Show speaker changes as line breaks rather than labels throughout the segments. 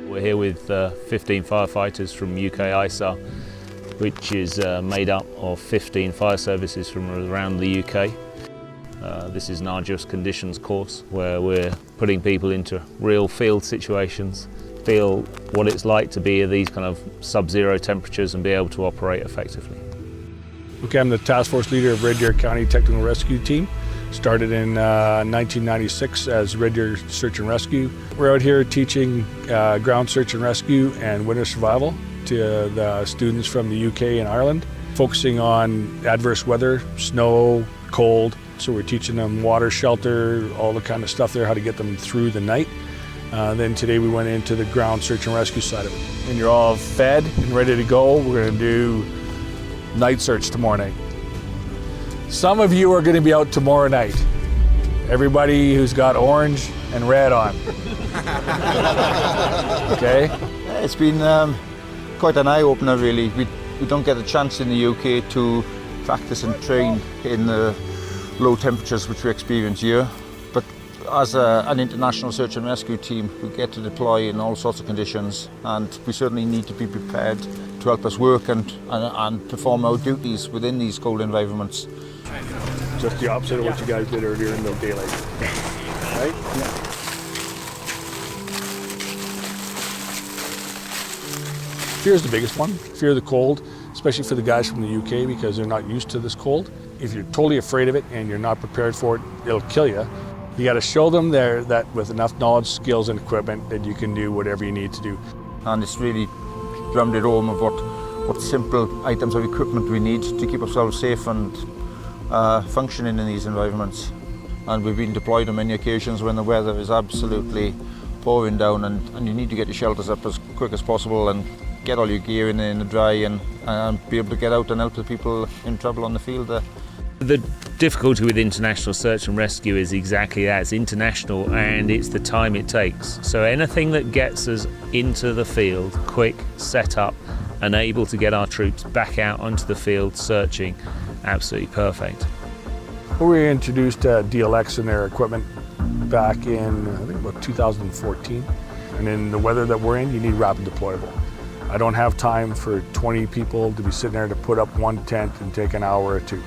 We're here with 15 firefighters from UK ISAR, which is made up of 15 fire services from around the UK. This is an arduous conditions course where we're putting people into real field situations, feel what it's like to be at these kind of sub-zero temperatures and be able to operate effectively.
Okay, I'm the task force leader of Red Deer County Technical Rescue Team. Started in 1996 as Red Deer Search and Rescue. We're out here teaching ground search and rescue and winter survival to the students from the UK and Ireland, focusing on adverse weather, snow, cold. So we're teaching them water, shelter, all the kind of stuff there, how to get them through the night. Then today we went into the ground search and rescue side of it. And you're all fed and ready to go. We're going to do night search tomorrow night. Some of you are going to be out tomorrow night. Everybody who's got orange and red on. Okay?
It's been quite an eye-opener really. We don't get a chance in the UK to practice and train in the low temperatures which we experience here. But as an international search and rescue team, we get to deploy in all sorts of conditions, and we certainly need to be prepared to help us work and perform our duties within these cold environments.
Just the opposite of what you guys did earlier in the daylight. Right? Yeah. Fear is the biggest one. Fear of the cold, especially for the guys from the UK because they're not used to this cold. If you're totally afraid of it and you're not prepared for it, it'll kill you. You got to show them there that with enough knowledge, skills, and equipment that you can do whatever you need to do.
And it's really drummed it home of what simple items of equipment we need to keep ourselves safe and functioning in these environments. And we've been deployed on many occasions when the weather is absolutely pouring down and you need to get your shelters up as quick as possible and get all your gear in the dry and be able to get out and help the people in trouble on the field there.
The difficulty with international search and rescue is exactly that. It's international and it's the time it takes. So anything that gets us into the field, quick, set up, and able to get our troops back out onto the field searching, absolutely perfect.
We introduced DLX and their equipment back in, I think, about 2014. And in the weather that we're in, you need rapid deployable. I don't have time for 20 people to be sitting there to put up one tent and take an hour or two.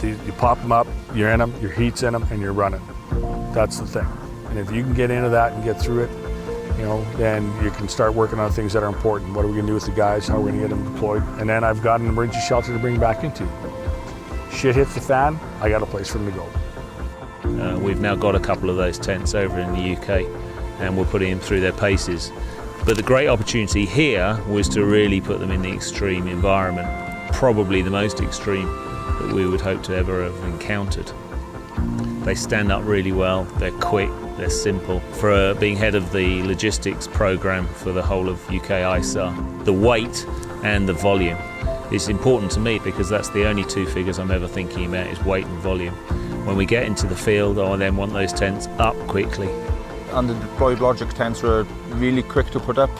So you pop them up, you're in them, your heat's in them, and you're running. That's the thing. And if you can get into that and get through it, then you can start working on things that are important. What are we going to do with the guys? How are we going to get them deployed? And then I've got an emergency shelter to bring back into. Shit hits the fan, I got a place for them to go.
We've now got a couple of those tents over in the UK and we're putting them through their paces. But the great opportunity here was to really put them in the extreme environment, probably the most extreme that we would hope to ever have encountered. They stand up really well, they're quick, they're simple. For being head of the logistics program for the whole of UK ISAR, the weight and the volume is important to me because that's the only two figures I'm ever thinking about is weight and volume. When we get into the field, I then want those tents up quickly.
And the deployed logic tents were really quick to put up,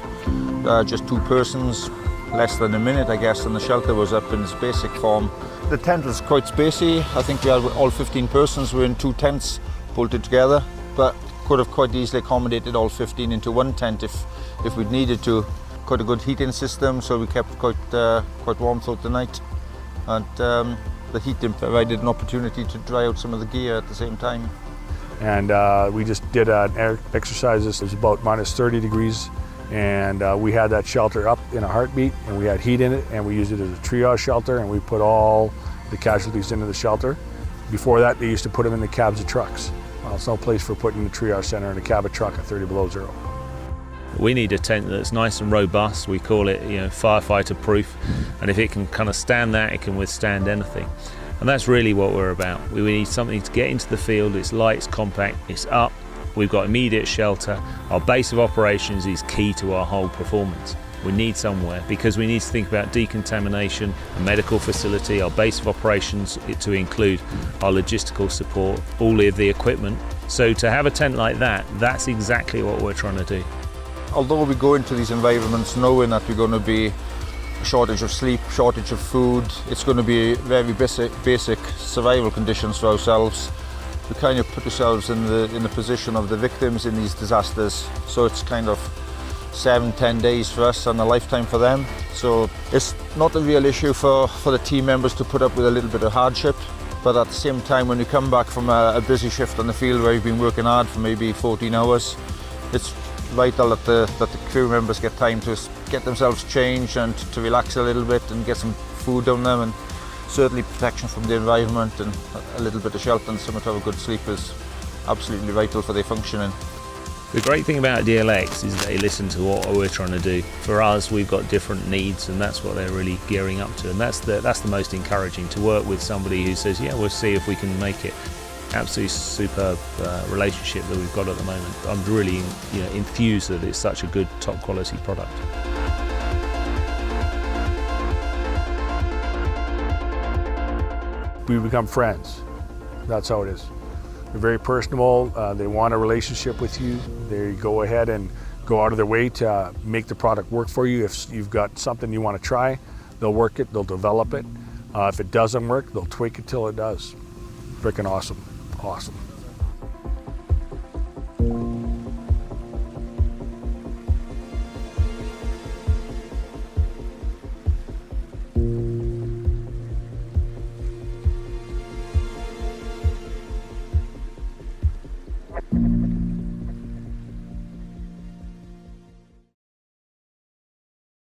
just 2 persons, less than a minute I guess, and the shelter was up in its basic form. The tent was quite spacey. I think we had all 15 persons were in 2 tents bolted together, but could have quite easily accommodated all 15 into one tent if we'd needed to. Quite a good heating system, so we kept quite warm throughout the night. And the heating provided an opportunity to dry out some of the gear at the same time.
And we just did an air exercise. It was about minus 30 degrees. And we had that shelter up in a heartbeat, and we had heat in it, and we used it as a triage shelter, and we put all the casualties into the shelter. Before that, they used to put them in the cabs of trucks. Well, it's no place for putting the triage center in a cab of truck at 30 below zero.
We need a tent that's nice and robust. We call it, firefighter proof, and if it can kind of stand that, it can withstand anything. And that's really what we're about. We need something to get into the field. It's light, it's compact, it's up. We've got immediate shelter. Our base of operations is key to our whole performance. We need somewhere because we need to think about decontamination, a medical facility, our base of operations to include our logistical support, all of the equipment. So to have a tent like that, that's exactly what we're trying to do.
Although we go into these environments knowing that we're going to be shortage of sleep, shortage of food. It's going to be very basic survival conditions for ourselves. We kind of put ourselves in the position of the victims in these disasters. So it's kind of 7-10 days for us and a lifetime for them. So it's not a real issue for the team members to put up with a little bit of hardship. But at the same time, when you come back from a busy shift on the field where you've been working hard for maybe 14 hours, it's vital that the crew members get time to get themselves changed and to relax a little bit and get some food on them, and certainly protection from the environment and a little bit of shelter and somewhere to have a good sleep is absolutely vital for their functioning.
The great thing about DLX is they listen to what we're trying to do. For us, we've got different needs, and that's what they're really gearing up to. And that's the most encouraging, to work with somebody who says, yeah, we'll see if we can make it. Absolutely superb relationship that we've got at the moment. I'm really enthused that it's such a good, top quality product.
We become friends. That's how it is. They're very personable. They want a relationship with you. They go ahead and go out of their way to make the product work for you. If you've got something you want to try, they'll work it, they'll develop it. If it doesn't work, they'll tweak it till it does. Freaking awesome. Awesome.